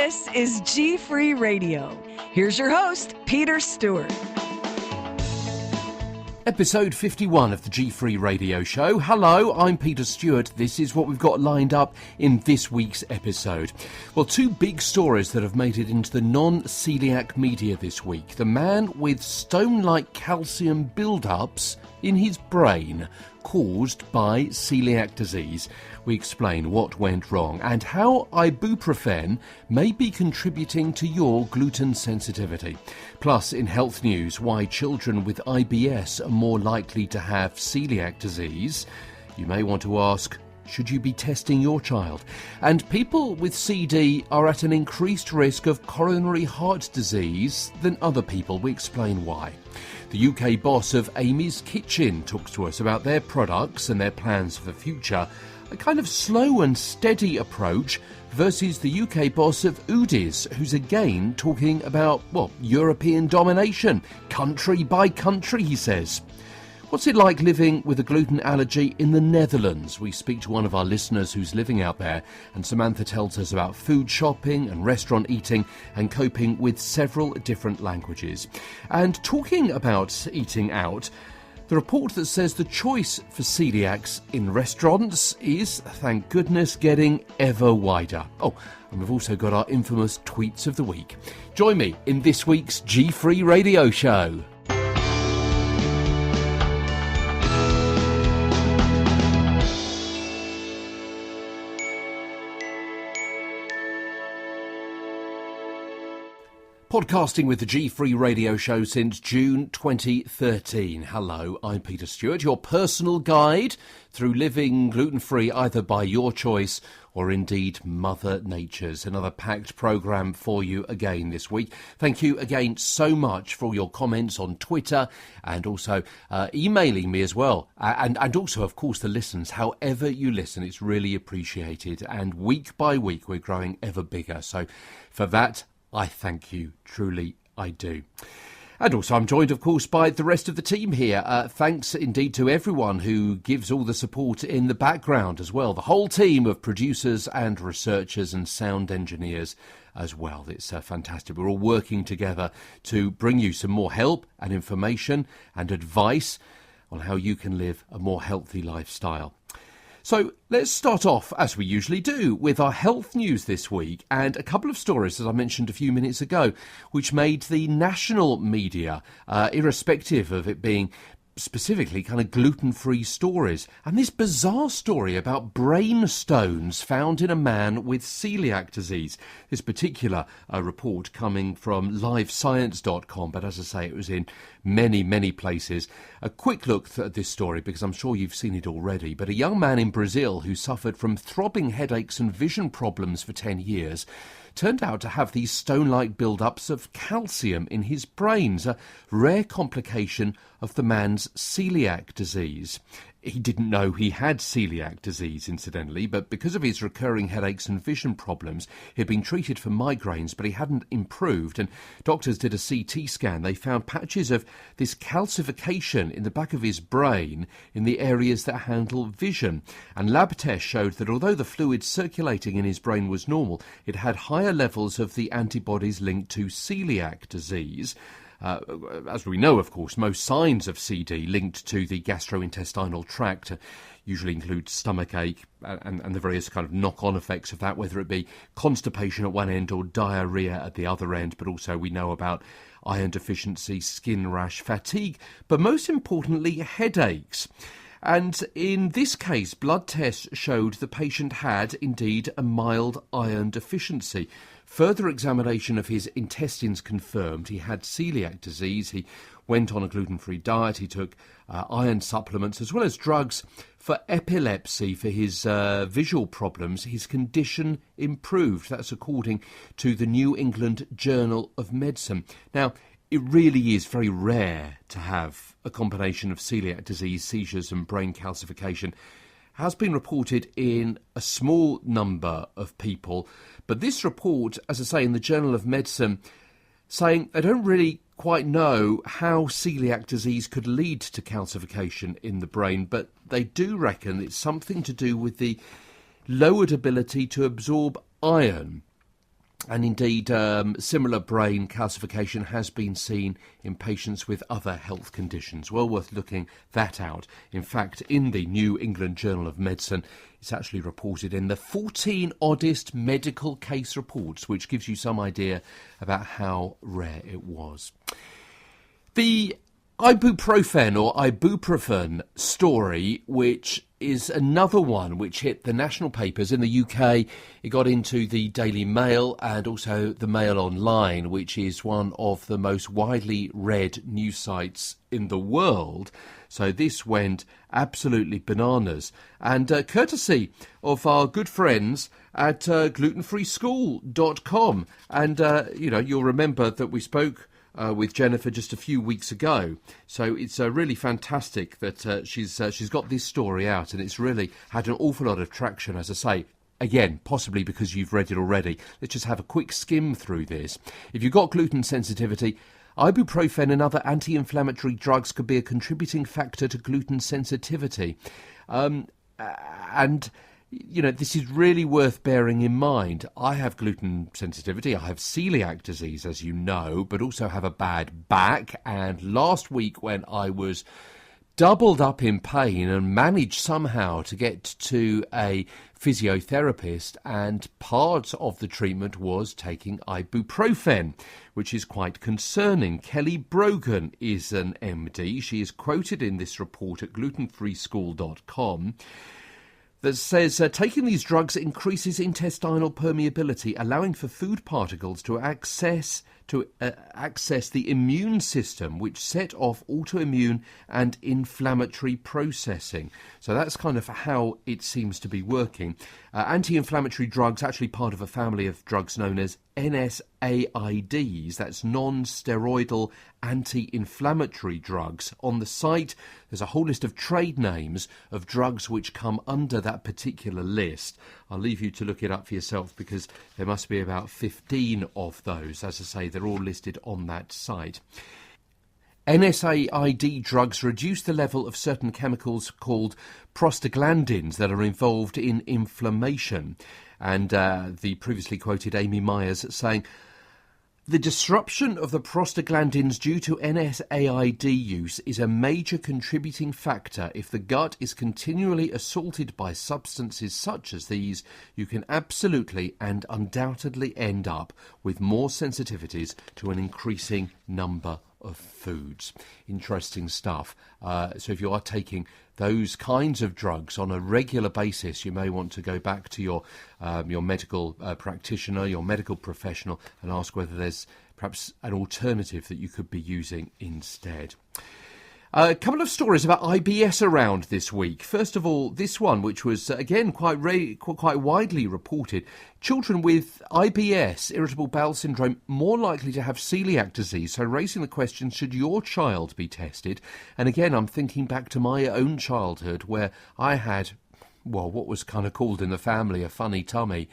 This is G-Free Radio. Here's your host, Peter Stewart. Episode 51 of the G-Free Radio Show. Hello, I'm Peter Stewart. This is what we've got lined up in this week's episode. Well, two big stories that have made it into the non-coeliac media this week. The man with stone-like calcium build-ups in his brain caused by celiac disease. We explain what went wrong and how ibuprofen may be contributing to your gluten sensitivity. Plus, in health news, why children with IBS are more likely to have celiac disease. You may want to ask, should you be testing your child? And people with CD are at an increased risk of coronary heart disease than other people. We explain why. The UK boss of Amy's Kitchen talks to us about their products and their plans for the future. A kind of slow and steady approach versus the UK boss of Udis, who's again talking about, European domination, country by country, he says. What's it like living with a gluten allergy in the Netherlands? We speak to one of our listeners who's living out there, and Samantha tells us about food shopping and restaurant eating and coping with several different languages. And talking about eating out, the report that says the choice for celiacs in restaurants is, thank goodness, getting ever wider. Oh, and we've also got our infamous tweets of the week. Join me in this week's G-Free Radio Show. Podcasting with the G-Free Radio Show since June 2013. Hello, I'm Peter Stewart, your personal guide through living gluten-free either by your choice or indeed Mother Nature's. Another packed programme for you again this week. Thank you again so much for your comments on Twitter and also emailing me as well. And also, of course, the listens. However you listen, it's really appreciated. And week by week, we're growing ever bigger. So for that, I thank you, truly I do. And also I'm joined, of course, by the rest of the team here. Thanks indeed to everyone who gives all the support in the background as well. The whole team of producers and researchers and sound engineers as well. It's fantastic. We're all working together to bring you some more help and information and advice on how you can live a more healthy lifestyle. So let's start off, as we usually do, with our health news this week and a couple of stories, as I mentioned a few minutes ago, which made the national media, irrespective of it being specifically kind of gluten-free stories. And this bizarre story about brain stones found in a man with celiac disease. This particular report coming from livescience.com, but as I say, it was in many, many places. A quick look at this story, because I'm sure you've seen it already, but a young man in Brazil who suffered from throbbing headaches and vision problems for 10 years turned out to have these stone-like build-ups of calcium in his brains, a rare complication of the man's celiac disease. He didn't know he had celiac disease, incidentally, but because of his recurring headaches and vision problems, he'd been treated for migraines, but he hadn't improved, and doctors did a CT scan. They found patches of this calcification in the back of his brain in the areas that handle vision, and lab tests showed that although the fluid circulating in his brain was normal, it had higher levels of the antibodies linked to celiac disease. As we know, of course, most signs of CD linked to the gastrointestinal tract usually include stomachache and the various kind of knock-on effects of that, whether it be constipation at one end or diarrhea at the other end. But also we know about iron deficiency, skin rash, fatigue, but most importantly, headaches. And in this case, blood tests showed the patient had indeed a mild iron deficiency. Further examination of his intestines confirmed he had celiac disease. He went on a gluten-free diet. He took iron supplements as well as drugs for epilepsy for his visual problems. His condition improved. That's according to the New England Journal of Medicine. Now, it really is very rare to have a combination of celiac disease, seizures and brain calcification. Has been reported in a small number of people, but this report, as I say, in the Journal of Medicine, saying they don't really quite know how celiac disease could lead to calcification in the brain, but they do reckon it's something to do with the lowered ability to absorb iron. And indeed, similar brain calcification has been seen in patients with other health conditions. Well worth looking that out. In fact, in the New England Journal of Medicine, it's actually reported in the 14 oddest medical case reports, which gives you some idea about how rare it was. The ibuprofen or ibuprofen story, which is another one which hit the national papers in the UK. It got into the Daily Mail and also the Mail Online, which is one of the most widely read news sites in the world. So this went absolutely bananas. And courtesy of our good friends at glutenfreeschool.com. And, you'll remember that we spoke with Jennifer just a few weeks ago. So it's really fantastic that she's got this story out, and it's really had an awful lot of traction, as I say. Again, possibly because you've read it already. Let's just have a quick skim through this. If you've got gluten sensitivity, ibuprofen and other anti-inflammatory drugs could be a contributing factor to gluten sensitivity. This is really worth bearing in mind. I have gluten sensitivity. I have celiac disease, as you know, but also have a bad back. And last week, when I was doubled up in pain and managed somehow to get to a physiotherapist, and part of the treatment was taking ibuprofen, which is quite concerning. Kelly Brogan is an MD. She is quoted in this report at glutenfreeschool.com. that says taking these drugs increases intestinal permeability, allowing for food particles to access the immune system, which set off autoimmune and inflammatory processing. So that's kind of how it seems to be working. Anti-inflammatory drugs, actually part of a family of drugs known as NSAIDs, that's non-steroidal anti-inflammatory drugs. On the site, there's a whole list of trade names of drugs which come under that particular list. I'll leave you to look it up for yourself, because there must be about 15 of those. As I say, they're all listed on that site. NSAID drugs reduce the level of certain chemicals called prostaglandins that are involved in inflammation. And the previously quoted Amy Myers saying, the disruption of the prostaglandins due to NSAID use is a major contributing factor. If the gut is continually assaulted by substances such as these, you can absolutely and undoubtedly end up with more sensitivities to an increasing number of foods. Interesting stuff. So if you are taking those kinds of drugs on a regular basis, you may want to go back to your medical practitioner, your medical professional, and ask whether there's perhaps an alternative that you could be using instead. A couple of stories about IBS around this week. First of all, this one, which was, again, quite widely reported. Children with IBS, irritable bowel syndrome, more likely to have celiac disease. So raising the question, should your child be tested? And again, I'm thinking back to my own childhood, where I had, well, what was kind of called in the family a funny tummy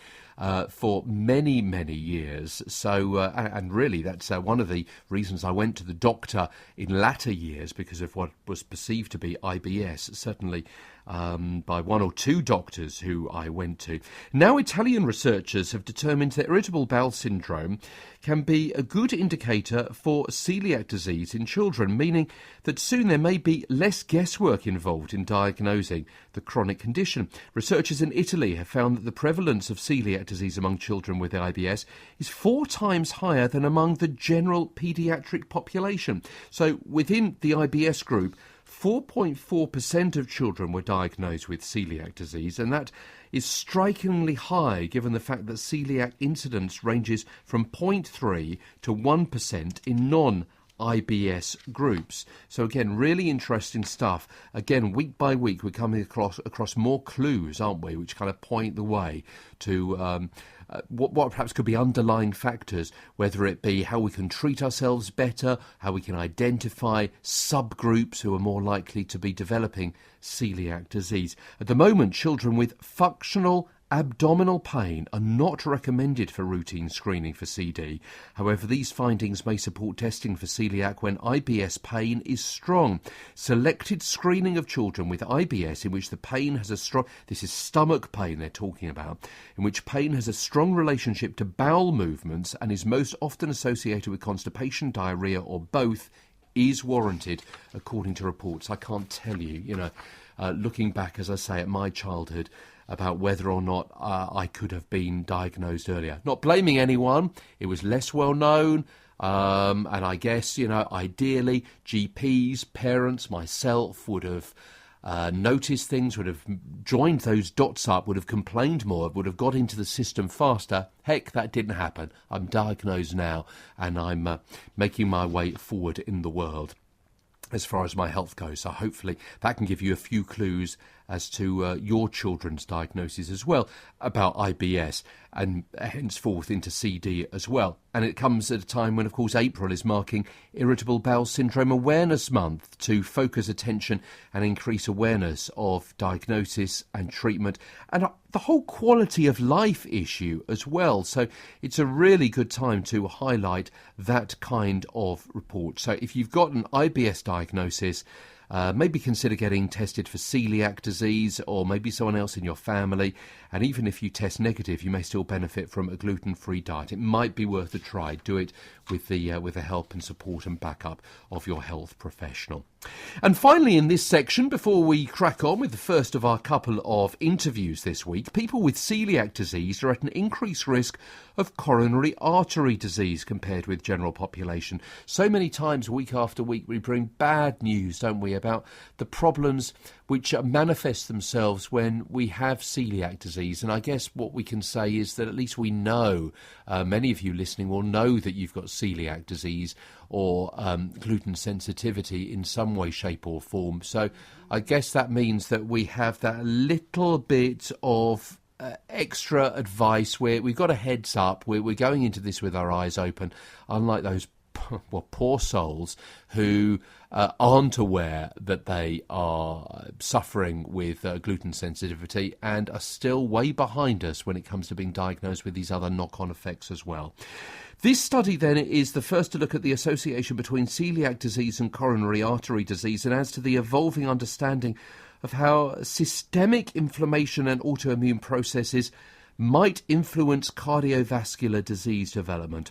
for many, many years. So, and really, that's one of the reasons I went to the doctor in latter years, because of what was perceived to be IBS, certainly by one or two doctors who I went to. Now, Italian researchers have determined that irritable bowel syndrome can be a good indicator for celiac disease in children, meaning that soon there may be less guesswork involved in diagnosing the chronic condition. Researchers in Italy have found that the prevalence of celiac disease among children with IBS is 4 times higher than among the general paediatric population. So within the IBS group, 4.4% of children were diagnosed with celiac disease, and that is strikingly high given the fact that celiac incidence ranges from 0.3 to 1% in non-IBS groups. So again, really interesting stuff. Again, week by week, we're coming across more clues, aren't we, which kind of point the way to what perhaps could be underlying factors, whether it be how we can treat ourselves better, how we can identify subgroups who are more likely to be developing celiac disease. At the moment, children with functional abdominal pain are not recommended for routine screening for CD. However, these findings may support testing for celiac when IBS pain is strong. Selected screening of children with IBS in which the pain has a strong, this is stomach pain they're talking about, in which pain has a strong relationship to bowel movements and is most often associated with constipation, diarrhea or both, is warranted, according to reports. I can't tell you, looking back, as I say, at my childhood, about whether or not I could have been diagnosed earlier. Not blaming anyone, it was less well known, and I guess, ideally GPs, parents, myself would have noticed things, would have joined those dots up, would have complained more, would have got into the system faster. Heck, that didn't happen. I'm diagnosed now, and I'm making my way forward in the world as far as my health goes. So hopefully that can give you a few clues as to your children's diagnosis as well about IBS and henceforth into CD as well. And it comes at a time when, of course, April is marking Irritable Bowel Syndrome Awareness Month to focus attention and increase awareness of diagnosis and treatment and the whole quality of life issue as well. So it's a really good time to highlight that kind of report. So if you've got an IBS diagnosis, maybe consider getting tested for celiac disease or maybe someone else in your family. And even if you test negative, you may still benefit from a gluten-free diet. It might be worth a try. Do it with the help and support and backup of your health professional. And finally, in this section, before we crack on with the first of our couple of interviews this week, people with celiac disease are at an increased risk of coronary artery disease compared with general population. So many times, week after week, we bring bad news, don't we, about the problems which manifest themselves when we have celiac disease. And I guess what we can say is that at least we know, many of you listening will know that you've got celiac disease or gluten sensitivity in some way, shape or form. So I guess that means that we have that little bit of extra advice where we've got a heads up, we're going into this with our eyes open, unlike those poor souls who aren't aware that they are suffering with gluten sensitivity and are still way behind us when it comes to being diagnosed with these other knock-on effects as well. This study then is the first to look at the association between celiac disease and coronary artery disease and adds to the evolving understanding of how systemic inflammation and autoimmune processes might influence cardiovascular disease development.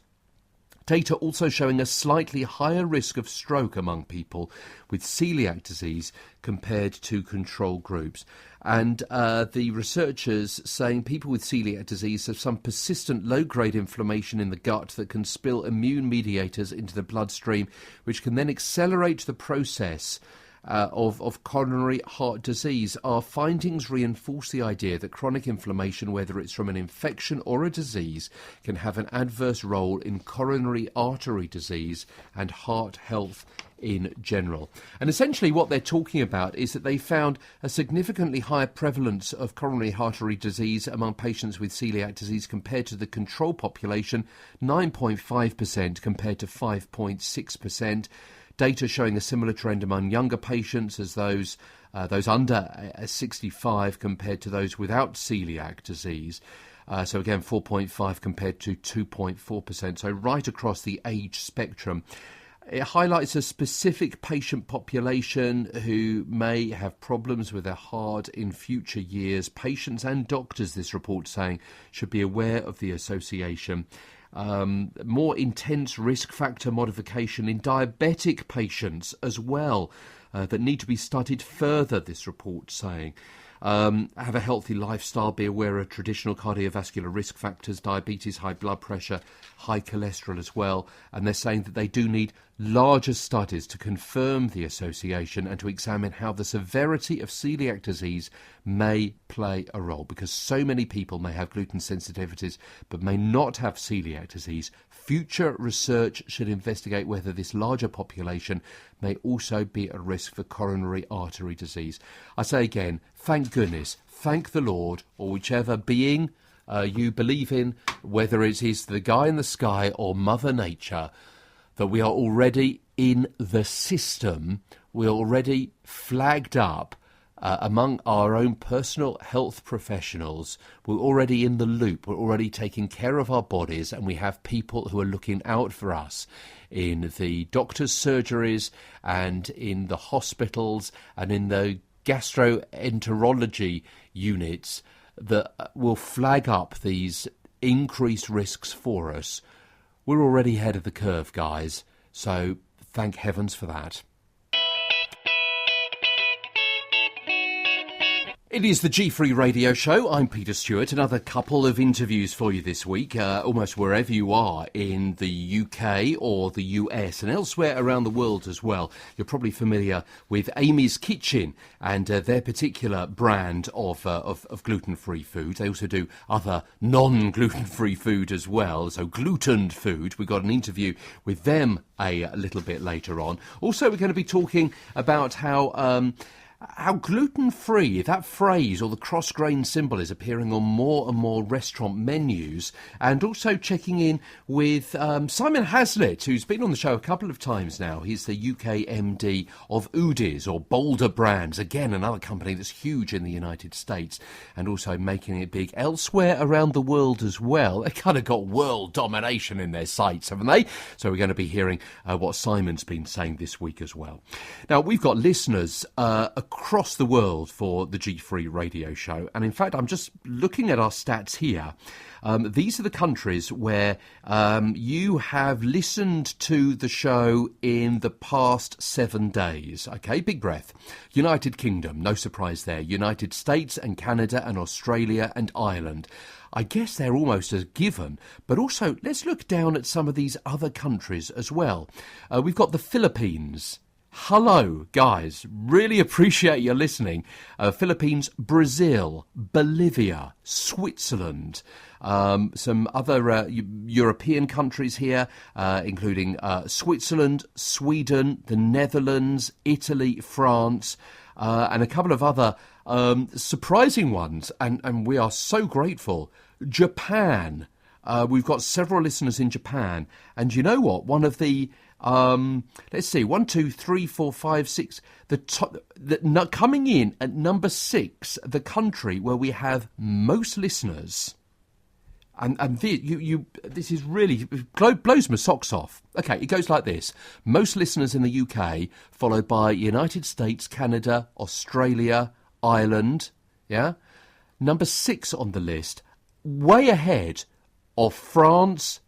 Data also showing a slightly higher risk of stroke among people with celiac disease compared to control groups. And the researchers saying people with celiac disease have some persistent low-grade inflammation in the gut that can spill immune mediators into the bloodstream, which can then accelerate the process of coronary heart disease. Our findings reinforce the idea that chronic inflammation, whether it's from an infection or a disease, can have an adverse role in coronary artery disease and heart health in general. And essentially what they're talking about is that they found a significantly higher prevalence of coronary artery disease among patients with celiac disease compared to the control population, 9.5% compared to 5.6%. Data showing a similar trend among younger patients as those under 65 compared to those without celiac disease. So again, 4.5 compared to 2.4%. So right across the age spectrum. It highlights a specific patient population who may have problems with their heart in future years. Patients and doctors, this report saying, should be aware of the association. More intense risk factor modification in diabetic patients as well that need to be studied further, this report saying. Have a healthy lifestyle, be aware of traditional cardiovascular risk factors, diabetes, high blood pressure, high cholesterol as well. And they're saying that they do need larger studies to confirm the association and to examine how the severity of celiac disease may play a role, because so many people may have gluten sensitivities but may not have celiac disease. Future research should investigate whether this larger population may also be at risk for coronary artery disease. I say again, thank goodness, thank the Lord, or whichever being you believe in, whether it is the guy in the sky or Mother Nature, that we are already in the system, we're already flagged up among our own personal health professionals, we're already in the loop. We're already taking care of our bodies, and we have people who are looking out for us in the doctors' surgeries and in the hospitals and in the gastroenterology units that will flag up these increased risks for us. We're already ahead of the curve, guys, so thank heavens for that. It is the G-Free Radio Show. I'm Peter Stewart. Another couple of interviews for you this week, almost wherever you are in the UK or the US and elsewhere around the world as well. You're probably familiar with Amy's Kitchen and their particular brand of gluten-free food. They also do other non-gluten-free food as well, so glutened food. We've got an interview with them a little bit later on. Also, we're going to be talking about how gluten-free, that phrase or the cross-grain symbol, is appearing on more and more restaurant menus, and also checking in with Simon Hazlitt, who's been on the show a couple of times now. He's the UK MD of Udis, or Boulder Brands, again another company that's huge in the United States and also making it big elsewhere around the world as well. They kind of got world domination in their sights, haven't they? So we're going to be hearing what Simon's been saying this week as well. Now, we've got listeners across the world for the G-Free Radio Show. And in fact, I'm just looking at our stats here. These are the countries where you have listened to the show in the past 7 days. Okay, big breath. United Kingdom, no surprise there. United States and Canada and Australia and Ireland. I guess they're almost a given. But also, let's look down at some of these other countries as well. We've got the Philippines. Hello, guys. Really appreciate your listening. Philippines, Brazil, Bolivia, Switzerland, some other European countries here, including Switzerland, Sweden, the Netherlands, Italy, France, and a couple of other surprising ones. And we are so grateful. Japan. We've got several listeners in Japan. And you know what? One of the let's see, 1, 2, 3, 4, 5, 6. Coming in at number 6, the country where we have most listeners, and this is really blows my socks off. Okay, it goes like this: most listeners in the UK, followed by United States, Canada, Australia, Ireland. Yeah, number 6 on the list, way ahead of France,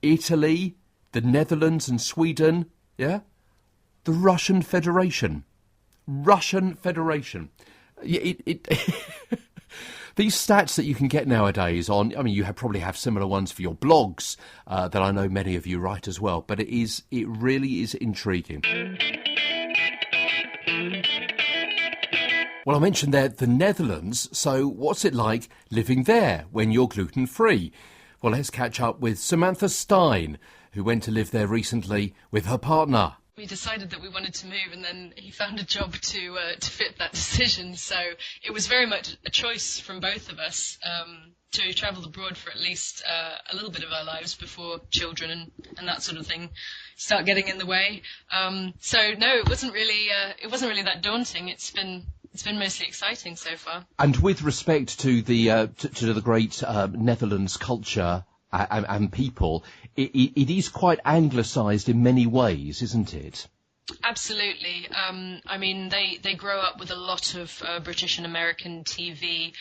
Italy, the Netherlands and Sweden, yeah? The Russian Federation. These stats that you can get nowadays on, I mean, you probably have similar ones for your blogs that I know many of you write as well, but it really is intriguing. Well, I mentioned there the Netherlands, so what's it like living there when you're gluten-free? Well, let's catch up with Samantha Stein, who went to live there recently with her partner. We decided that we wanted to move, and then he found a job to fit that decision. So it was very much a choice from both of us to travel abroad for at least a little bit of our lives before children and that sort of thing start getting in the way. So no, it wasn't really that daunting. It's been mostly exciting so far. And with respect to the great Netherlands culture and people, it is quite anglicised in many ways, isn't it? Absolutely. I mean, they grow up with a lot of British and American TV.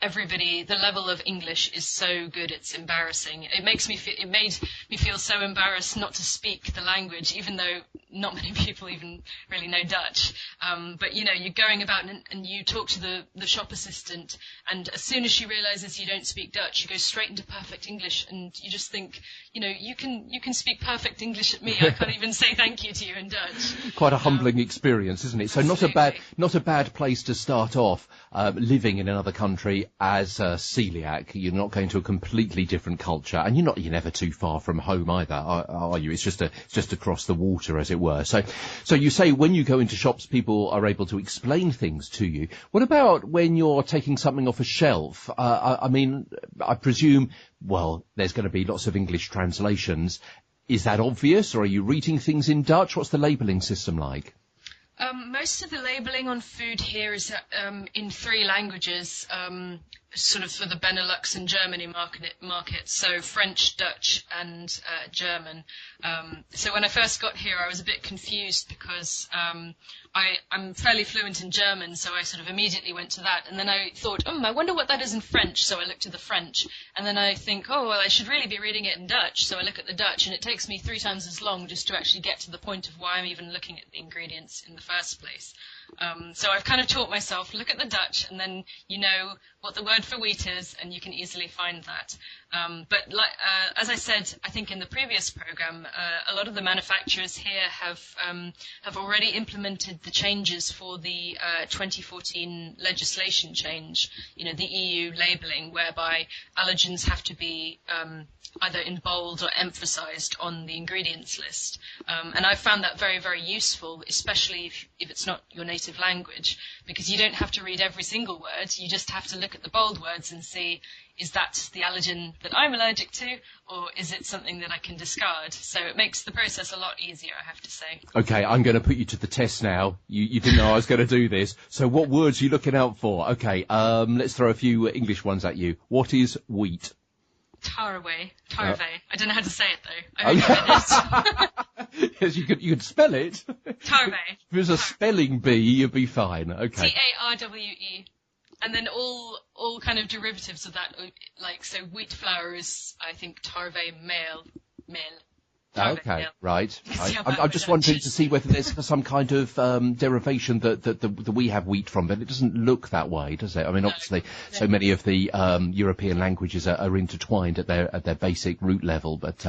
Everybody, the level of English is so good, it's embarrassing. It made me feel so embarrassed not to speak the language, even though not many people even really know Dutch. But you know, you're going about and you talk to the shop assistant, and as soon as she realizes you don't speak Dutch, you go straight into perfect English, and you just think, you know, you can speak perfect English at me. I can't even say thank you to you in Dutch. Quite a humbling experience, isn't it? So absolutely. not a bad place to start off living in another country as a celiac. You're not going to a completely different culture, and you're never too far from home either, are you? It's just across the water, as it were. So you say when you go into shops, people are able to explain things to you. What about when you're taking something off a shelf? I mean, I presume, well, there's going to be lots of English translations. Is that obvious, or are you reading things in Dutch? What's the labelling system like? Most of the labeling on food here is in 3 languages, sort of for the Benelux and Germany market, so French, Dutch, and German. So when I first got here, I was a bit confused because I'm fairly fluent in German, so I sort of immediately went to that. And then I thought, I wonder what that is in French, so I looked at the French. And then I think, well, I should really be reading it in Dutch, so I look at the Dutch, and it takes me 3 times as long just to actually get to the point of why I'm even looking at the ingredients in the first place. So I've kind of taught myself, look at the Dutch, and then you know what the word for wheat is, and you can easily find that. But as I said, I think in the previous program, a lot of the manufacturers here have already implemented the changes for the 2014 legislation change, the EU labeling, whereby allergens have to be either in bold or emphasized on the ingredients list. And I've found that very, very useful, especially if it's not your native language, because you don't have to read every single word. You just have to look at the bold words and see, is that the allergen that I'm allergic to, or is it something that I can discard? So it makes the process a lot easier, I have to say. Okay, I'm going to put you to the test now. You didn't know I was going to do this. So what words are you looking out for? Okay, let's throw a few English ones at you. What is wheat? Tarwe. I don't know how to say it, though. I read it. Yes, you could spell it. Tarwe. If it was a spelling bee, you'd be fine. Okay. Tarwe. And then all kind of derivatives of that, like, so wheat flour is, I think, tarve male. Okay, right. I'm just wanting to see whether there's some kind of derivation that we have wheat from, but it doesn't look that way, does it? I mean, obviously, so many of the European languages are intertwined at their basic root level. But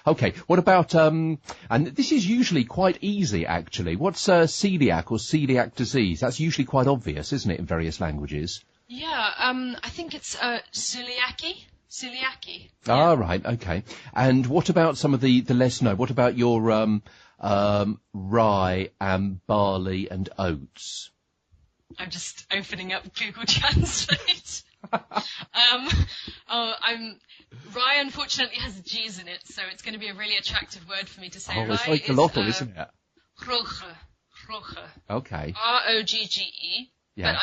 okay, what about and this is usually quite easy, actually. What's celiac or celiac disease? That's usually quite obvious, isn't it, in various languages? Yeah, I think it's celiac. Celiac. Ah, right, okay. And what about some of the less known? What about your rye and barley and oats? I'm just opening up Google Translate. Rye unfortunately has G's in it, so it's going to be a really attractive word for me to say. Oh, it's rye like colossal, isn't it? Roge. Okay. Rogge. Yeah. But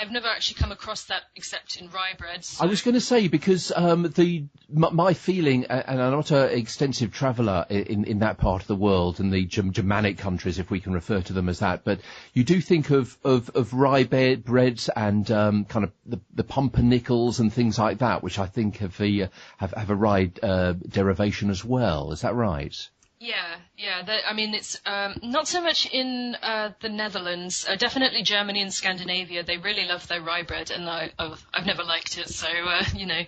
I've never actually come across that except in rye bread. So. I was going to say, because my feeling, and I'm not an extensive traveller in that part of the world, and the Germanic countries, if we can refer to them as that, but you do think of rye breads and kind of the pumpernickels and things like that, which I think have a rye derivation as well. Is that right? Yeah. It's not so much in the Netherlands. Definitely Germany and Scandinavia. They really love their rye bread, and I've never liked it. So they're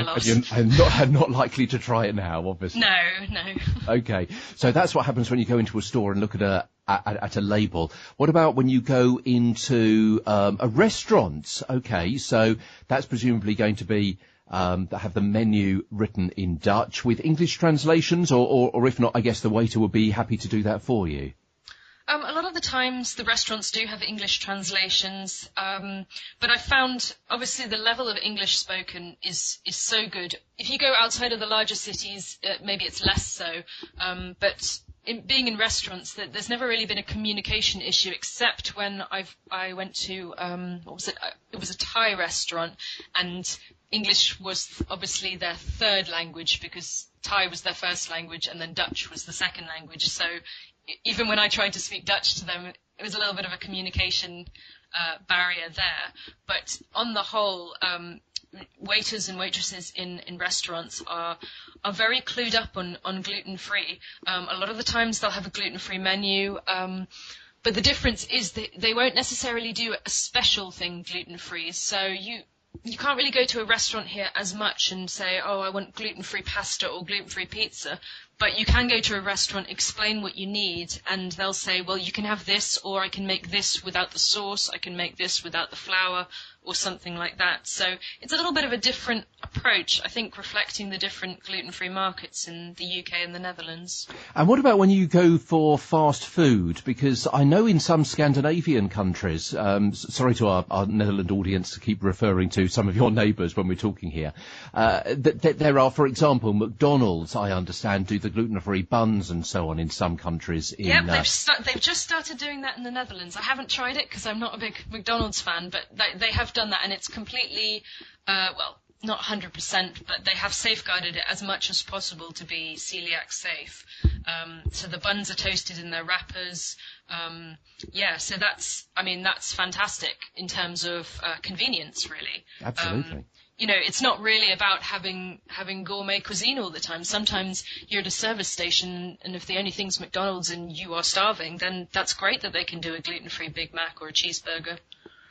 lost. I'm not likely to try it now, obviously. No. Okay, so that's what happens when you go into a store and look at a label. What about when you go into a restaurant? Okay, so that's presumably going to be that have the menu written in Dutch with English translations, or if not, I guess the waiter would be happy to do that for you. A lot of the times the restaurants do have English translations, but I found obviously the level of English spoken is so good. If you go outside of the larger cities, maybe it's less so, but being in restaurants, there's never really been a communication issue, except when I went to what was it? It was a Thai restaurant, and English was obviously their third language because Thai was their first language, and then Dutch was the second language. So even when I tried to speak Dutch to them, it was a little bit of a communication barrier there. But on the whole, waiters and waitresses in restaurants are very clued up on gluten-free. A lot of the times they'll have a gluten-free menu, but the difference is they won't necessarily do a special thing gluten-free. So you can't really go to a restaurant here as much and say, oh, I want gluten-free pasta or gluten-free pizza. But you can go to a restaurant, explain what you need, and they'll say, well, you can have this, or I can make this without the sauce, I can make this without the flour, or something like that. So it's a little bit of a different approach, I think, reflecting the different gluten-free markets in the UK and the Netherlands. And what about when you go for fast food? Because I know in some Scandinavian countries, sorry to our Netherlands audience to keep referring to some of your neighbours when we're talking here, that there are, for example, McDonald's, I understand, do the the gluten-free buns and so on in some countries. Yeah, they've just started doing that in the Netherlands. I haven't tried it because I'm not a big McDonald's fan, but they have done that, and it's completely, not 100%, but they have safeguarded it as much as possible to be celiac safe. So the buns are toasted in their wrappers. So that's fantastic in terms of convenience, really. Absolutely. It's not really about having gourmet cuisine all the time. Sometimes you're at a service station, and if the only thing's McDonald's and you are starving, then that's great that they can do a gluten-free Big Mac or a cheeseburger.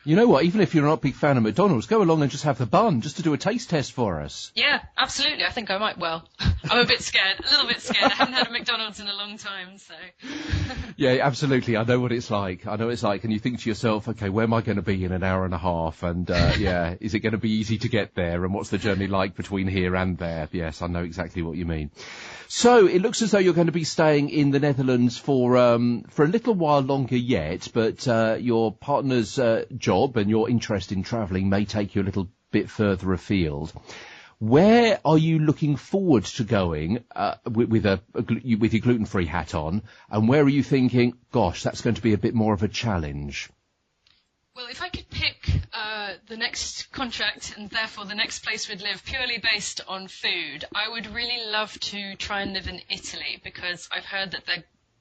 You know what? Even if you're not a big fan of McDonald's, go along and just have the bun, just to do a taste test for us. Yeah, absolutely. I think I might. Well, I'm a little bit scared. I haven't had a McDonald's in a long time, so. Yeah, absolutely. I know what it's like. And you think to yourself, okay, where am I going to be in an hour and a half? And, is it going to be easy to get there? And what's the journey like between here and there? Yes, I know exactly what you mean. So it looks as though you're going to be staying in the Netherlands for a little while longer yet, but your partner's job and your interest in travelling may take you a little bit further afield. Where are you looking forward to going with your gluten-free hat on, and where are you thinking, gosh, that's going to be a bit more of a challenge? Well, if I could pick the next contract and therefore the next place we'd live purely based on food, I would really love to try and live in Italy, because I've heard that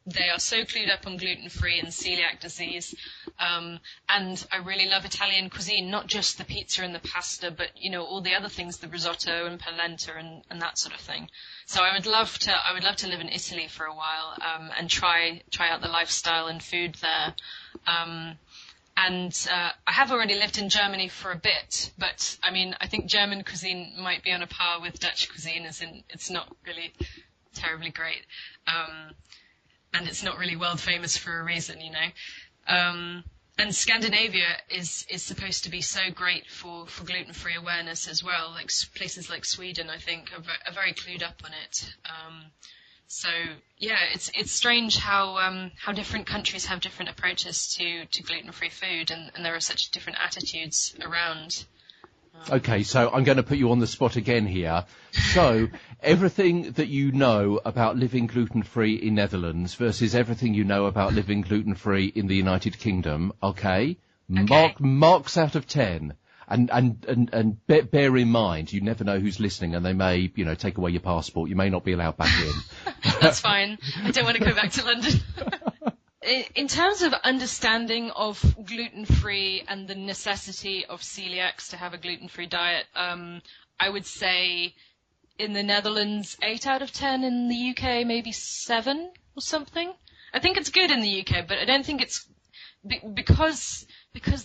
they are so clued up on gluten-free and celiac disease. And I really love Italian cuisine, not just the pizza and the pasta, but, all the other things, the risotto and polenta and that sort of thing. So I would love to live in Italy for a while, and try out the lifestyle and food there. And I have already lived in Germany for a bit, but I think German cuisine might be on a par with Dutch cuisine, as in it's not really terribly great. And it's not really world famous for a reason, And Scandinavia is supposed to be so great for gluten-free awareness as well. Like places like Sweden, I think, are very clued up on it. So yeah, it's strange how different countries have different approaches to gluten-free food, and there are such different attitudes around. Okay, so I'm going to put you on the spot again here. So everything that you know about living gluten-free in Netherlands versus everything you know about living gluten-free in the United Kingdom. Okay. Marks out of 10. And bear in mind, you never know who's listening, and they may, take away your passport. You may not be allowed back in. That's fine. I don't want to go back to London. In terms of understanding of gluten-free and the necessity of celiacs to have a gluten-free diet, I would say in the Netherlands, 8 out of 10. In the UK, maybe 7 or something. I think it's good in the UK, but I don't think it's because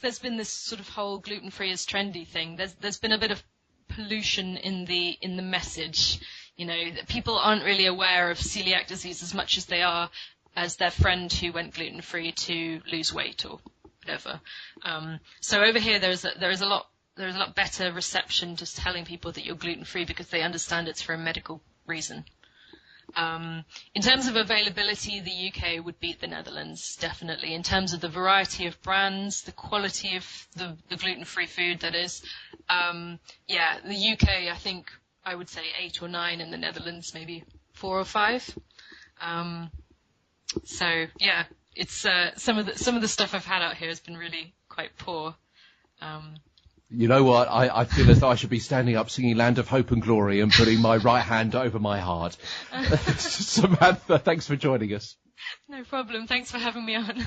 there's been this sort of whole gluten-free is trendy thing. There's been a bit of pollution in the message. That people aren't really aware of celiac disease as much as they are as their friend who went gluten-free to lose weight or whatever. So over here, there is a lot better reception to telling people that you're gluten-free because they understand it's for a medical reason. In terms of availability, the UK would beat the Netherlands, definitely. In terms of the variety of brands, the quality of the gluten-free food, that is. The UK, I think I would say 8 or 9. In the Netherlands, maybe 4 or 5. So yeah, it's some of the stuff I've had out here has been really quite poor. You know what? I feel as though I should be standing up singing Land of Hope and Glory and putting my right hand over my heart. Samantha, thanks for joining us. No problem. Thanks for having me on.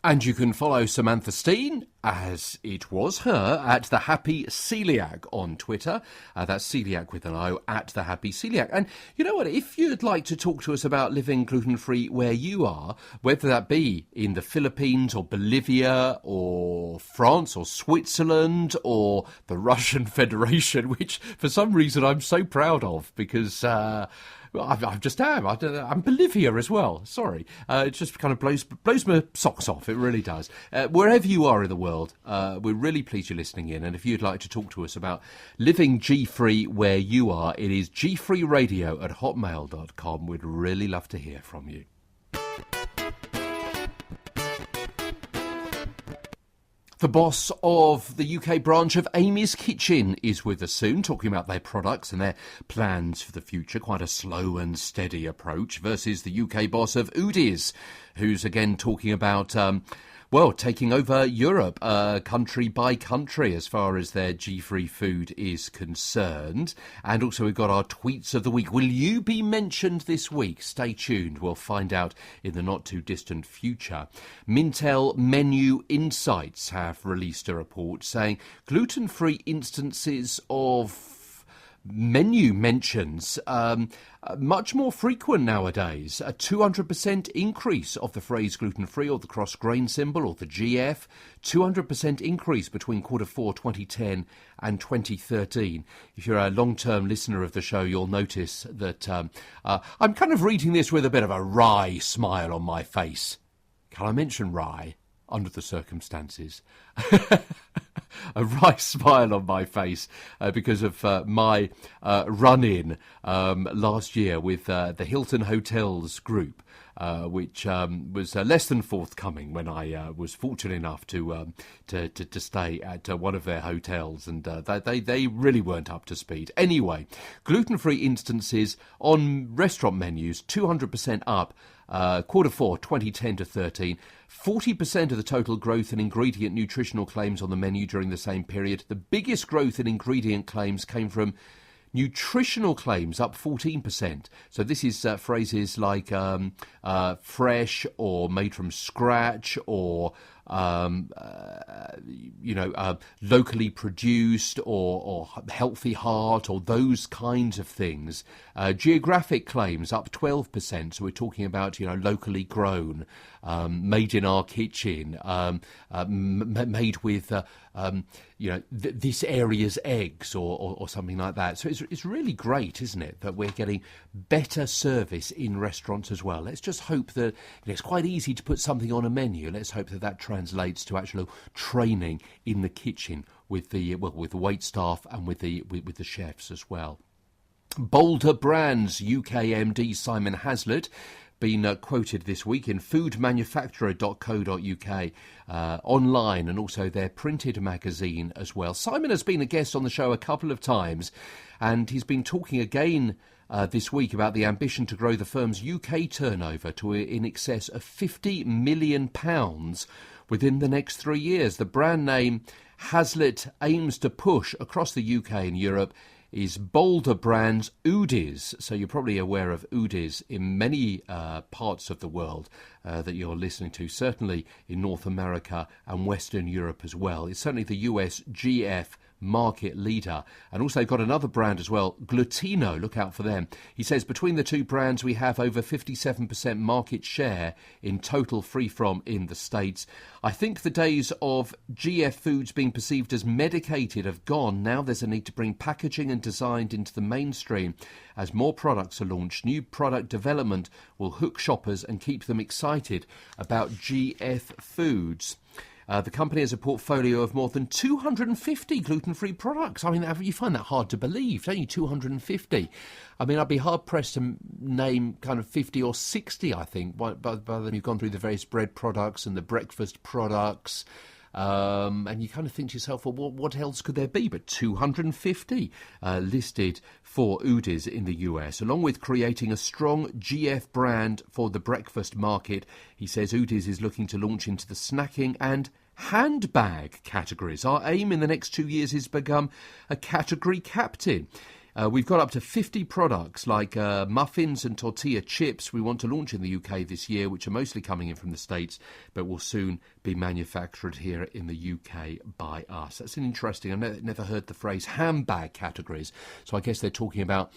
And you can follow Samantha Stein, as it was her, at The Happy Coeliac on Twitter. That's celiac with an O, at The Happy Coeliac. And you know what? If you'd like to talk to us about living gluten-free where you are, whether that be in the Philippines or Bolivia or France or Switzerland or the Russian Federation, which for some reason I'm so proud of because... I just am. I'm Bolivia as well. Sorry. It just kind of blows my socks off. It really does. Wherever you are in the world, we're really pleased you're listening in. And if you'd like to talk to us about living G-free where you are, it is gfreeradio@hotmail.com. We'd really love to hear from you. The boss of the UK branch of Amy's Kitchen is with us soon, talking about their products and their plans for the future. Quite a slow and steady approach versus the UK boss of Udis, who's again talking about taking over Europe, country by country, as far as their G-free food is concerned. And also we've got our tweets of the week. Will you be mentioned this week? Stay tuned. We'll find out in the not-too-distant future. Mintel Menu Insights have released a report saying gluten-free instances of menu mentions much more frequent nowadays. A 200% increase of the phrase gluten-free or the cross-grain symbol or the GF. 200% increase between Q4 2010 and 2013. If you're a long-term listener of the show, you'll notice that I'm kind of reading this with a bit of a wry smile on my face. Can I mention wry under the circumstances? A wry smile on my face because of my run-in last year with the Hilton Hotels group, which was less than forthcoming when I was fortunate enough to stay at one of their hotels, and they really weren't up to speed. Anyway, gluten-free instances on restaurant menus, 200% up. Q4 2010 to 13, 40% of the total growth in ingredient nutritional claims on the menu during the same period. The biggest growth in ingredient claims came from nutritional claims, up 14%. So this is phrases like fresh or made from scratch or locally produced or healthy heart or those kinds of things. Geographic claims up 12%. So we're talking about, locally grown, made in our kitchen, made with, this area's eggs or something like that. So it's really great, isn't it, that we're getting better service in restaurants as well. Let's just hope that it's quite easy to put something on a menu. Let's hope that translates to actual training in the kitchen with the wait staff and with the chefs as well. Bolder Brands UK MD Simon Hazlitt been quoted this week in foodmanufacturer.co.uk online and also their printed magazine as well. Simon has been a guest on the show a couple of times, and he's been talking again this week about the ambition to grow the firm's UK turnover to in excess of £50 million within the next 3 years. The brand name Hazlitt aims to push across the UK and Europe is Bolder Brands Udis. So you're probably aware of Udis in many parts of the world that you're listening to, certainly in North America and Western Europe as well. It's certainly the US GF market leader, and also got another brand as well, Glutino. Look out for them. He says between the two brands we have over 57% market share in total free from in the States. I think the days of GF foods being perceived as medicated have gone. Now there's a need to bring packaging and design into the mainstream. As more products are launched, new product development will hook shoppers and keep them excited about GF foods. The company has a portfolio of more than 250 gluten-free products. I mean, you find that hard to believe, don't you? 250. I mean, I'd be hard-pressed to name kind of 50 or 60, I think, by the time you've gone through the various bread products and the breakfast products. And you kind of think to yourself, well, what else could there be? But 250 listed for Udis in the US, along with creating a strong GF brand for the breakfast market. He says Udis is looking to launch into the snacking and handbag categories. Our aim in the next 2 years is to become a category captain. We've got up to 50 products like muffins and tortilla chips we want to launch in the UK this year, which are mostly coming in from the States, but will soon be manufactured here in the UK by us. That's an interesting, I've never heard the phrase handbag categories. So I guess they're talking about,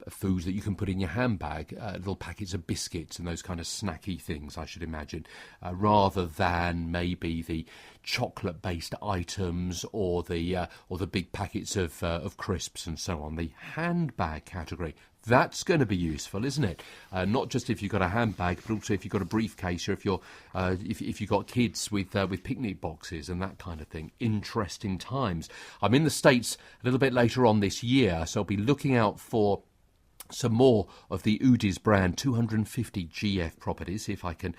foods that you can put in your handbag, little packets of biscuits and those kind of snacky things, I should imagine, rather than maybe the chocolate-based items or the big packets of crisps and so on. The handbag category. That's going to be useful, isn't it? Not just if you've got a handbag, but also if you've got a briefcase, or if you've got kids with picnic boxes and that kind of thing. Interesting times. I'm in the States a little bit later on this year, so I'll be looking out for some more of the Udis brand, 250 GF properties, see if I can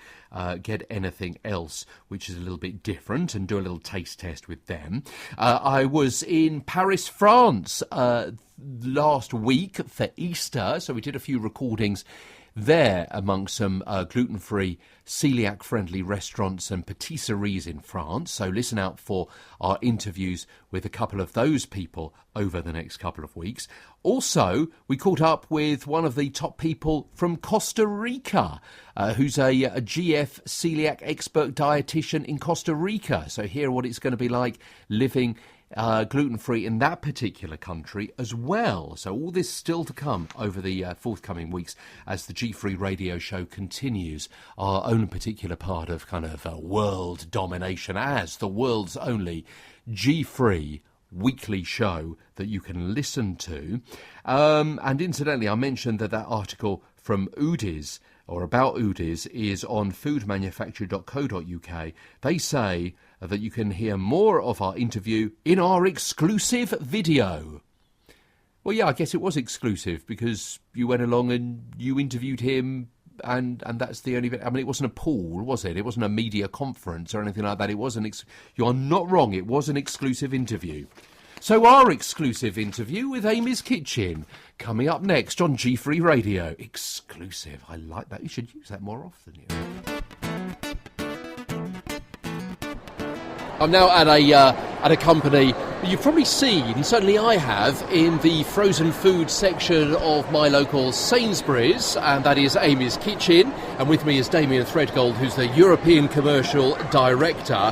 get anything else which is a little bit different and do a little taste test with them. I was in Paris, France last week for Easter, so we did a few recordings there among some gluten-free, celiac-friendly restaurants and patisseries in France. So listen out for our interviews with a couple of those people over the next couple of weeks. Also, we caught up with one of the top people from Costa Rica, who's a GF celiac expert dietitian in Costa Rica. So hear what it's going to be like living gluten-free in that particular country as well. So all this still to come over the forthcoming weeks as the G-Free radio show continues our own particular part of kind of world domination as the world's only G-Free weekly show that you can listen to. And incidentally, I mentioned that article from Udis, or about Udis, is on foodmanufacturer.co.uk. They say that you can hear more of our interview in our exclusive video. Well, yeah, I guess it was exclusive because you went along and you interviewed him, and that's the only bit. I mean, it wasn't a pool, was it? It wasn't a media conference or anything like that. It was you are not wrong. It was an exclusive interview. So our exclusive interview with Amy's Kitchen coming up next on G-Free Radio. Exclusive. I like that. You should use that more often. I'm now at a company that you've probably seen, certainly I have, in the frozen food section of my local Sainsbury's, and that is Amy's Kitchen. And with me is Damien Threadgold, who's the European Commercial Director.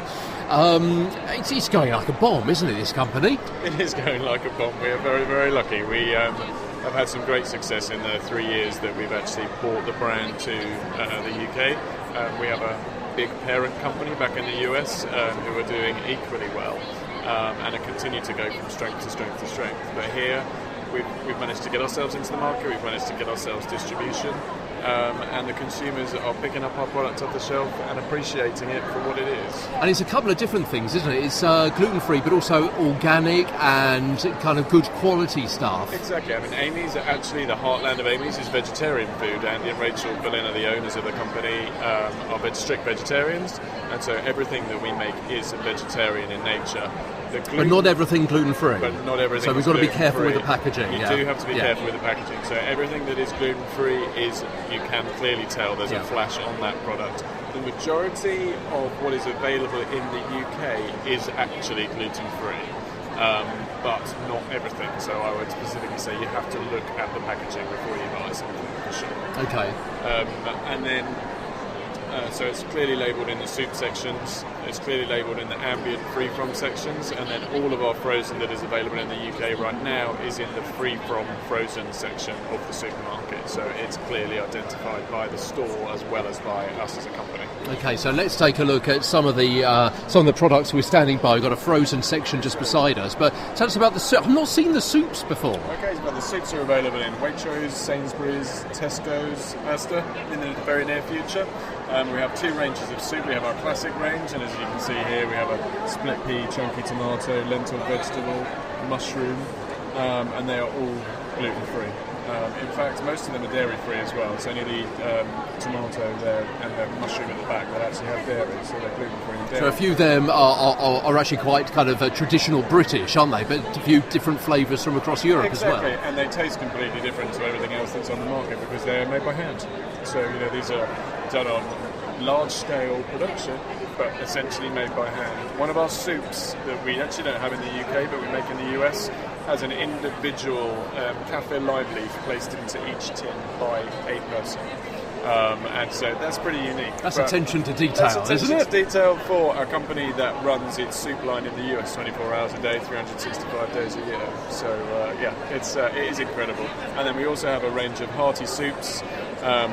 It's going like a bomb, isn't it, this company? It is going like a bomb. We are very, very lucky. We have had some great success in the 3 years that we've actually brought the brand to the UK. We have a big parent company back in the US who are doing equally well and continue to go from strength to strength to strength. But here we've managed to get ourselves into the market, we've managed to get ourselves distribution, and the consumers are picking up our product off the shelf and appreciating it for what it is. And it's a couple of different things, isn't it? It's gluten-free but also organic and kind of good quality stuff. Exactly. I mean, Amy's, actually the heartland of Amy's is vegetarian food. Andy and Rachel Berlin are the owners of the company, are strict vegetarians, and so everything that we make is vegetarian in nature. But not everything gluten-free. But not everything. So we've got to be careful with the packaging. You do have to be careful with the packaging. So everything that is gluten-free is, you can clearly tell there's a flash on that product. The majority of what is available in the UK is actually gluten-free, but not everything. So I would specifically say you have to look at the packaging before you buy something for sure. Okay. And then. So it's clearly labelled in the soup sections, it's clearly labelled in the ambient free-from sections, and then all of our frozen that is available in the UK right now is in the free-from frozen section of the supermarket. So it's clearly identified by the store as well as by us as a company. Okay, so let's take a look at some of the products we're standing by. We've got a frozen section just beside us, but tell us about the soup. I've not seen the soups before. Okay, but the soups are available in Waitrose, Sainsbury's, Tesco's, Asda in the very near future. We have two ranges of soup. We have our classic range, and as you can see here, we have a split pea, chunky tomato, lentil vegetable, mushroom, and they are all gluten-free. In fact, most of them are dairy-free as well. It's only the tomato there and the mushroom at the back that actually have dairy, so they're gluten-free and dairy. So a few of them are actually quite kind of traditional British, aren't they? But a few different flavours from across Europe as well. Exactly, and they taste completely different to everything else that's on the market because they're made by hand. So, these are done on large-scale production, but essentially made by hand. One of our soups that we actually don't have in the UK, but we make in the US, has an individual kaffir live leaf placed into each tin by a person. And so that's pretty unique. That's attention to detail, isn't it? That's attention to detail for a company that runs its soup line in the US 24 hours a day, 365 days a year. So, it is incredible. And then we also have a range of hearty soups,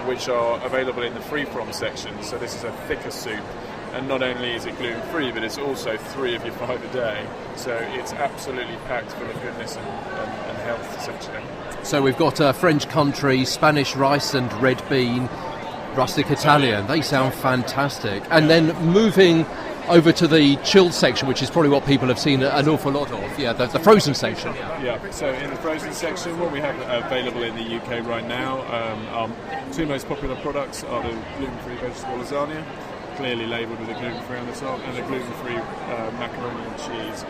which are available in the free-from section. So this is a thicker soup. And not only is it gluten-free, but it's also 3 of your 5 a day. So it's absolutely packed full of goodness and health, essentially. So we've got French country, Spanish rice and red bean, rustic Italian. They sound fantastic. And then moving over to the chilled section, which is probably what people have seen an awful lot of. Yeah, the frozen section. Yeah, so in the frozen section, what we have available in the UK right now, our two most popular products are the gluten-free vegetable lasagna, clearly labelled with a gluten-free on the top, and the gluten-free macaroni and cheese.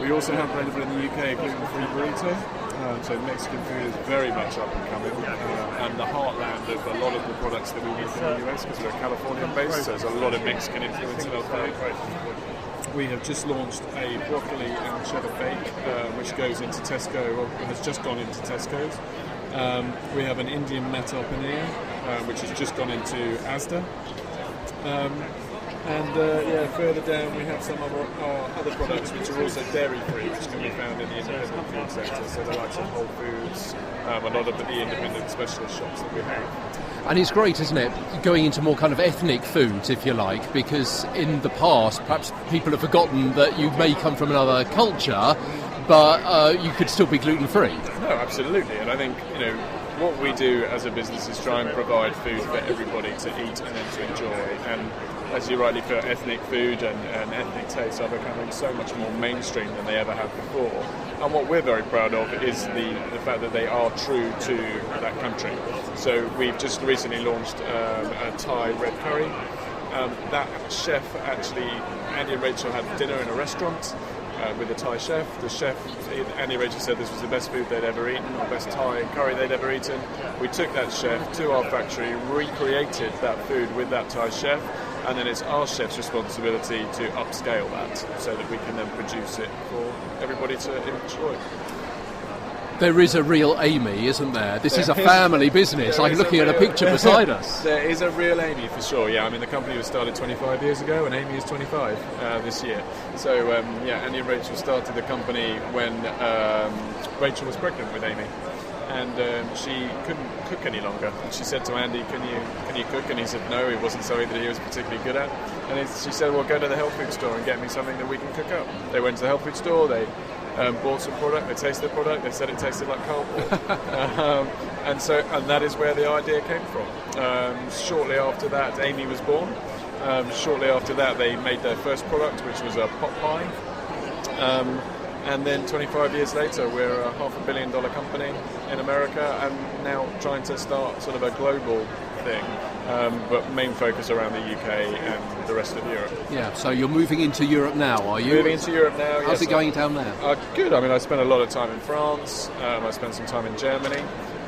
We also have available in the UK a gluten-free burrito. So Mexican food is very much up and coming, and the heartland of a lot of the products that we make in the US, because we're Californian based, so there's a lot of Mexican influence in our food. We have just launched a broccoli and cheddar bake, which goes into Tesco, or has just gone into Tesco's. We have an Indian matar paneer, which has just gone into Asda. Further down we have some of our other products which are also dairy-free, which can be found in the independent food sector, so the likes of Whole Foods, a lot of the independent specialist shops that we have. And it's great, isn't it, going into more kind of ethnic foods, if you like, because in the past, perhaps people have forgotten that you may come from another culture, but you could still be gluten-free. No, absolutely, and I think, what we do as a business is try and provide food for everybody to eat and then to enjoy, and as you rightly put, ethnic food and ethnic tastes are becoming so much more mainstream than they ever have before. And what we're very proud of is the fact that they are true to that country. So we've just recently launched a Thai red curry. That chef actually, Andy and Rachel had dinner in a restaurant with a Thai chef. The chef, Andy and Rachel said this was the best food they'd ever eaten, or best Thai curry they'd ever eaten. We took that chef to our factory, recreated that food with that Thai chef, and then it's our chef's responsibility to upscale that so that we can then produce it for everybody to enjoy. There is a real Amy, isn't there? This is a family business. I'm looking at a picture beside us. There is a real Amy for sure, yeah. I mean, the company was started 25 years ago and Amy is 25 this year. So, Andy and Rachel started the company when Rachel was pregnant with Amy. And she couldn't cook any longer. And she said to Andy, can you cook? And he said no, it wasn't something that he was particularly good at. And she said, well, go to the health food store and get me something that we can cook up. They went to the health food store, they bought some product, they tasted the product, they said it tasted like cardboard. and that is where the idea came from. Shortly after that, Amy was born. Shortly after that, they made their first product, which was a pot pie. And then 25 years later, we're a $500 million company in America and now trying to start sort of a global thing, but main focus around the UK and the rest of Europe. Yeah, so you're moving into Europe now, are you? Moving into Europe now, How's it going down there? Good. I mean, I spent a lot of time in France. I spent some time in Germany.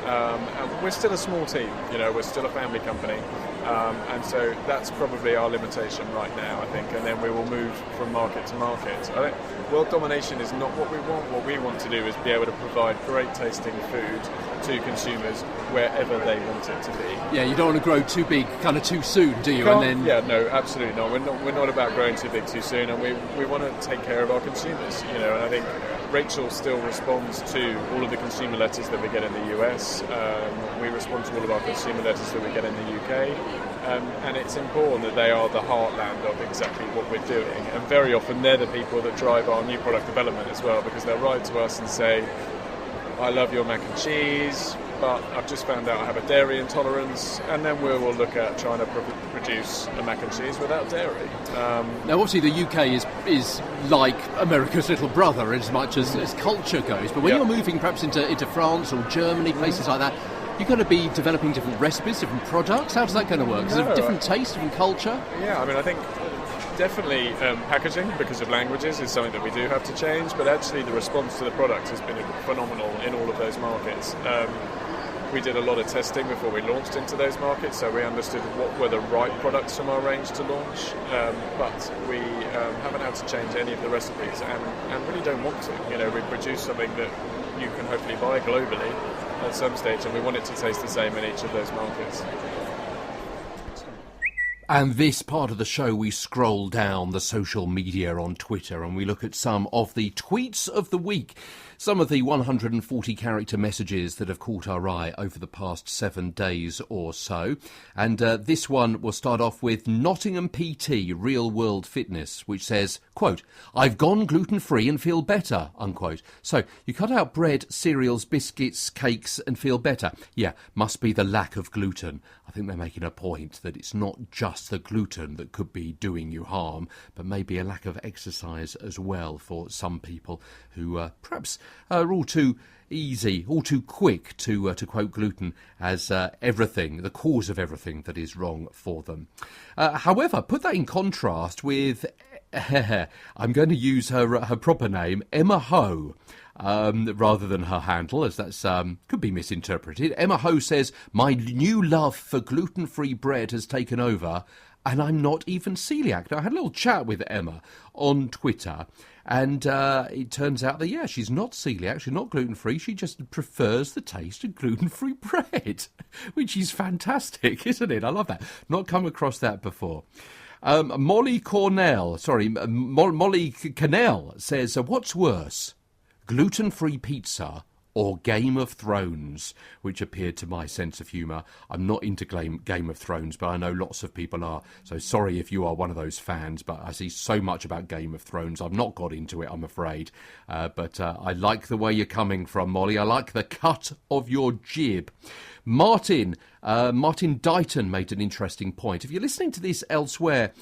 And we're still a small team, we're still a family company. And so that's probably our limitation right now, I think, and then we will move from market to market. I think world domination is not what we want. What we want to do is be able to provide great tasting food to consumers wherever they want it to be. Yeah, you don't want to grow too big kind of too soon, do you? Yeah, no, absolutely not. We're not about growing too big too soon, and we want to take care of our consumers, and I think Rachel still responds to all of the consumer letters that we get in the US. We respond to all of our consumer letters that we get in the UK. And it's important that they are the heartland of exactly what we're doing. And very often they're the people that drive our new product development as well, because they'll write to us and say, I love your mac and cheese, but I've just found out I have a dairy intolerance, and then we will look at trying to produce a mac and cheese without dairy. Now, obviously, the UK is like America's little brother as much as culture goes, but when you're moving perhaps into France or Germany, places like that, you're going to be developing different recipes, different products. How's that going to work? Is it a different taste, different culture? Yeah, I mean, I think definitely packaging, because of languages, is something that we do have to change, but actually the response to the product has been phenomenal in all of those markets. We did a lot of testing before we launched into those markets, so we understood what were the right products from our range to launch, but we haven't had to change any of the recipes and really don't want to. We produce something that you can hopefully buy globally at some stage, and we want it to taste the same in each of those markets. And this part of the show, we scroll down the social media on Twitter and we look at some of the tweets of the week. Some of the 140-character messages that have caught our eye over the past 7 days or so. And this one will start off with Nottingham PT, Real World Fitness, which says, quote, I've gone gluten-free and feel better, unquote. So you cut out bread, cereals, biscuits, cakes and feel better. Yeah, must be the lack of gluten. I think they're making a point that it's not just just the gluten that could be doing you harm, but maybe a lack of exercise as well for some people who perhaps are all too easy, all too quick to quote gluten as everything, the cause of everything that is wrong for them. However, put that in contrast with, I'm going to use her proper name, Emma Ho. Rather than her handle, as that's could be misinterpreted. Emma Ho says, my new love for gluten-free bread has taken over, and I'm not even celiac. Now, I had a little chat with Emma on Twitter, and it turns out that, yeah, she's not celiac, she's not gluten-free, she just prefers the taste of gluten-free bread, which is fantastic, isn't it? I love that. Not come across that before. Molly Cannell says, what's worse? Gluten-free pizza or Game of Thrones, which appeared to my sense of humour. I'm not into Game of Thrones, but I know lots of people are. So sorry if you are one of those fans, but I see so much about Game of Thrones. I've not got into it, I'm afraid. But I like the way you're coming from, Molly. I like the cut of your jib. Martin Dighton made an interesting point. If you're listening to this elsewhere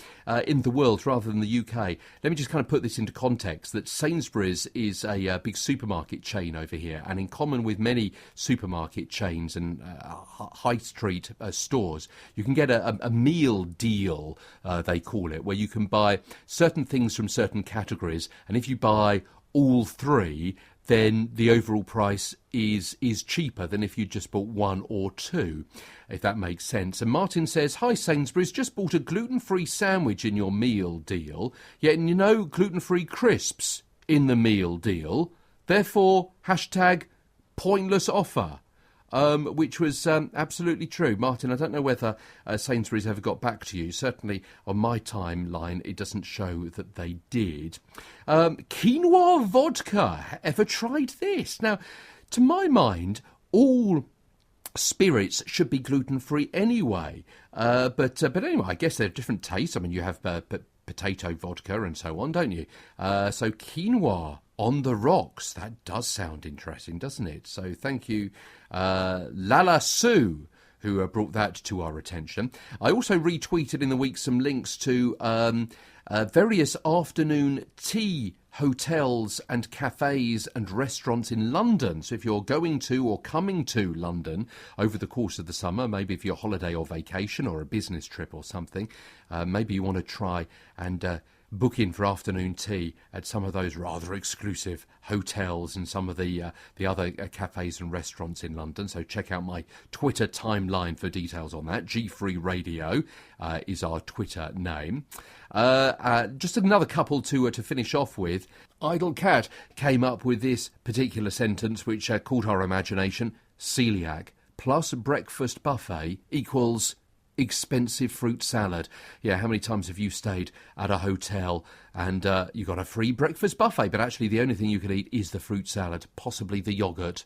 in the world rather than the UK, let me just kind of put this into context, that Sainsbury's is a big supermarket chain over here, and in common with many supermarket chains and high street stores, you can get a meal deal, they call it, where you can buy certain things from certain categories, and if you buy all three, then the overall price is cheaper than if you just bought one or two, if that makes sense. And Martin says, hi Sainsbury's, just bought a gluten-free sandwich in your meal deal, yet you know gluten-free crisps in the meal deal, therefore hashtag pointless offer. Which was absolutely true. Martin, I don't know whether Sainsbury's ever got back to you. Certainly on my timeline, it doesn't show that they did. Quinoa vodka. Ever tried this? Now, to my mind, all spirits should be gluten-free anyway. But anyway, I guess they're different tastes. I mean, you have potato vodka and so on, don't you? So quinoa on the rocks. That does sound interesting, doesn't it? So thank you, Lala Sue, who brought that to our attention. I also retweeted in the week some links to various afternoon tea hotels and cafes and restaurants in London. So if you're going to or coming to London over the course of the summer, maybe for your holiday or vacation or a business trip or something, maybe you want to try and book in for afternoon tea at some of those rather exclusive hotels and some of the other cafes and restaurants in London. So check out my Twitter timeline for details on that. G-Free Radio is our Twitter name. Just another couple to finish off with. Idle Cat came up with this particular sentence which caught our imagination. Celiac plus breakfast buffet equals expensive fruit salad. Yeah, how many times have you stayed at a hotel and you got a free breakfast buffet, but actually the only thing you can eat is the fruit salad, possibly the yoghurt.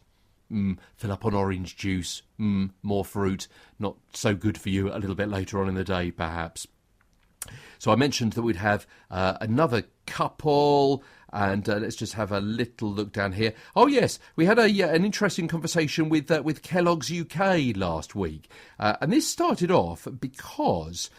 Fill up on orange juice. More fruit. Not so good for you a little bit later on in the day, perhaps. So I mentioned that we'd have another couple, and let's just have a little look down here. Oh yes, we had an interesting conversation with Kelloggs UK last week, and this started off because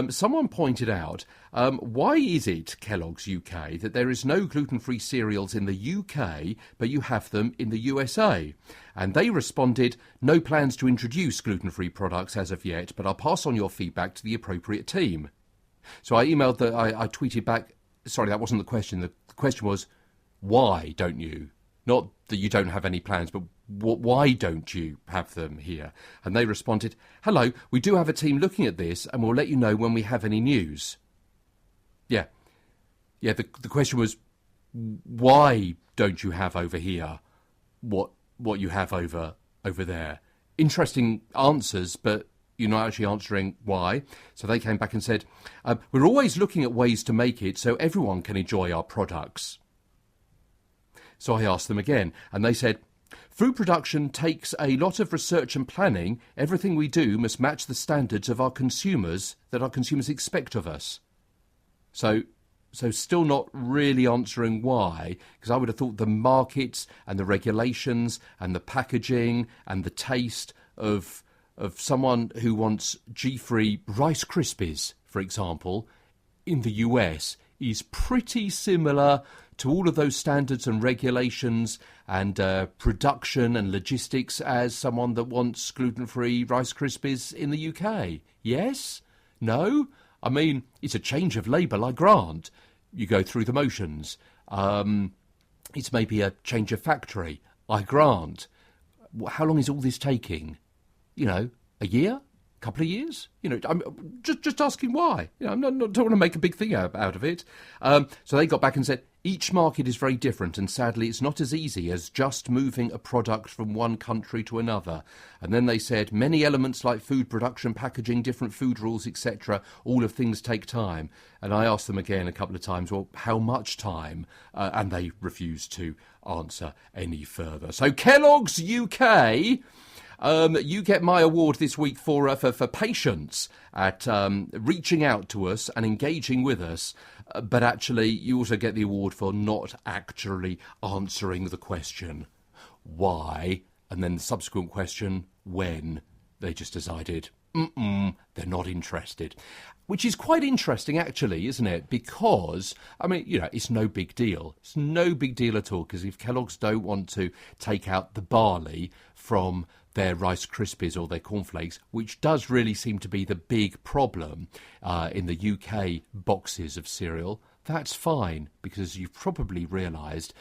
someone pointed out, why is it, Kelloggs UK, that there is no gluten-free cereals in the UK, but you have them in the USA? And they responded, no plans to introduce gluten-free products as of yet, but I'll pass on your feedback to the appropriate team. So I emailed I tweeted back, sorry, that wasn't the question. The question was, why don't you? Not that you don't have any plans, but why don't you have them here? And they responded, hello, we do have a team looking at this and we'll let you know when we have any news. Yeah, the question was, why don't you have over here what you have over there? Interesting answers, but you're not actually answering why. So they came back and said, we're always looking at ways to make it so everyone can enjoy our products. So I asked them again, and they said, food production takes a lot of research and planning. Everything we do must match the standards of our consumers, that our consumers expect of us. So still not really answering why, because I would have thought the markets and the regulations and the packaging and the taste of someone who wants G-free Rice Krispies, for example, in the US is pretty similar to all of those standards and regulations and production and logistics as someone that wants gluten-free Rice Krispies in the UK. Yes? No? I mean, it's a change of labour, I grant. You go through the motions. It's maybe a change of factory, I grant. How long is all this taking? You know, a year? A couple of years? You know, I'm just asking why. You know, I'm not don't want to make a big thing out of it. So they got back and said, each market is very different, and sadly it's not as easy as just moving a product from one country to another. And then they said, many elements like food production, packaging, different food rules, etc., all of things take time. And I asked them again a couple of times, well, how much time? And they refused to answer any further. So Kelloggs UK... you get my award this week for patience at reaching out to us and engaging with us, but actually you also get the award for not actually answering the question, why, and then the subsequent question, when. They just decided, they're not interested. Which is quite interesting, actually, isn't it? Because, I mean, you know, it's no big deal. It's no big deal at all, because if Kellogg's don't want to take out the barley from their Rice Krispies or their cornflakes, which does really seem to be the big problem in the UK boxes of cereal, that's fine, because you've probably realised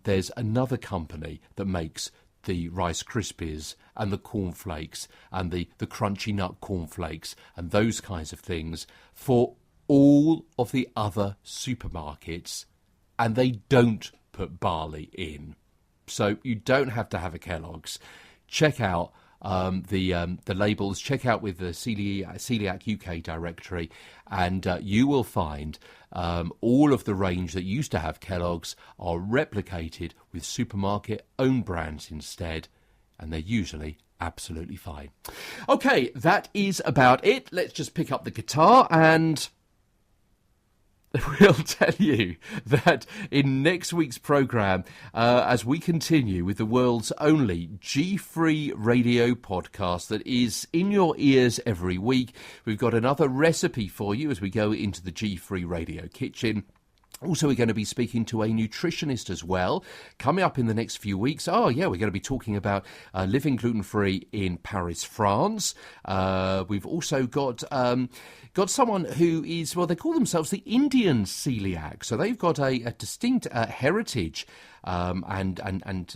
there's another company that makes the Rice Krispies and the cornflakes and the crunchy nut cornflakes and those kinds of things for all of the other supermarkets, and they don't put barley in. So you don't have to have a Kellogg's. Check out the labels, check out with the Coeliac UK directory, and you will find all of the range that used to have Kellogg's are replicated with supermarket own brands instead, and they're usually absolutely fine. Okay, that is about it. Let's just pick up the guitar and we'll tell you that in next week's programme, as we continue with the world's only G-free radio podcast that is in your ears every week, we've got another recipe for you as we go into the G-free radio kitchen. Also, we're going to be speaking to a nutritionist as well, coming up in the next few weeks. Oh, yeah, we're going to be talking about living gluten-free in Paris, France. We've also got someone who is, well, they call themselves the Indian coeliac. So they've got a distinct heritage and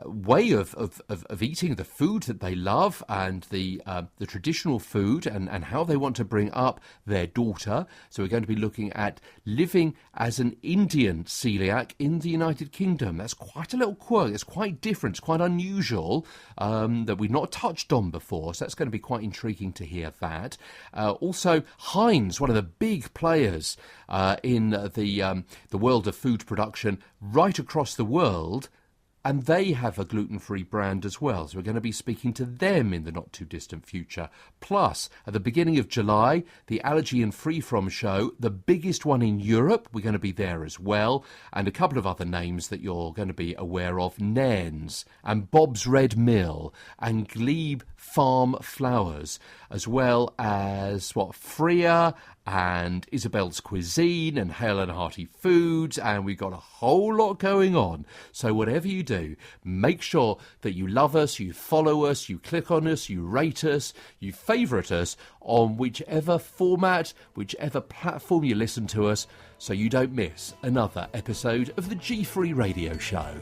way of eating the food that they love and the traditional food and how they want to bring up their daughter. So we're going to be looking at living as an Indian coeliac in the United Kingdom. That's quite a little quirk. It's quite different. It's quite unusual that we've not touched on before. So that's going to be quite intriguing to hear that. Also, Heinz, one of the big players in the world of food production right across the world, and they have a gluten-free brand as well. So we're going to be speaking to them in the not-too-distant future. Plus, at the beginning of July, the Allergy and Free From show, the biggest one in Europe, we're going to be there as well. And a couple of other names that you're going to be aware of, Nairn's and Bob's Red Mill and Glebe Farm Flowers, as well as, Freya and Isabel's Cuisine and Hale and Hearty Foods, and we've got a whole lot going on. So whatever you do, make sure that you love us, you follow us, you click on us, you rate us, you favourite us on whichever format, whichever platform you listen to us, so you don't miss another episode of the G-Free Radio Show.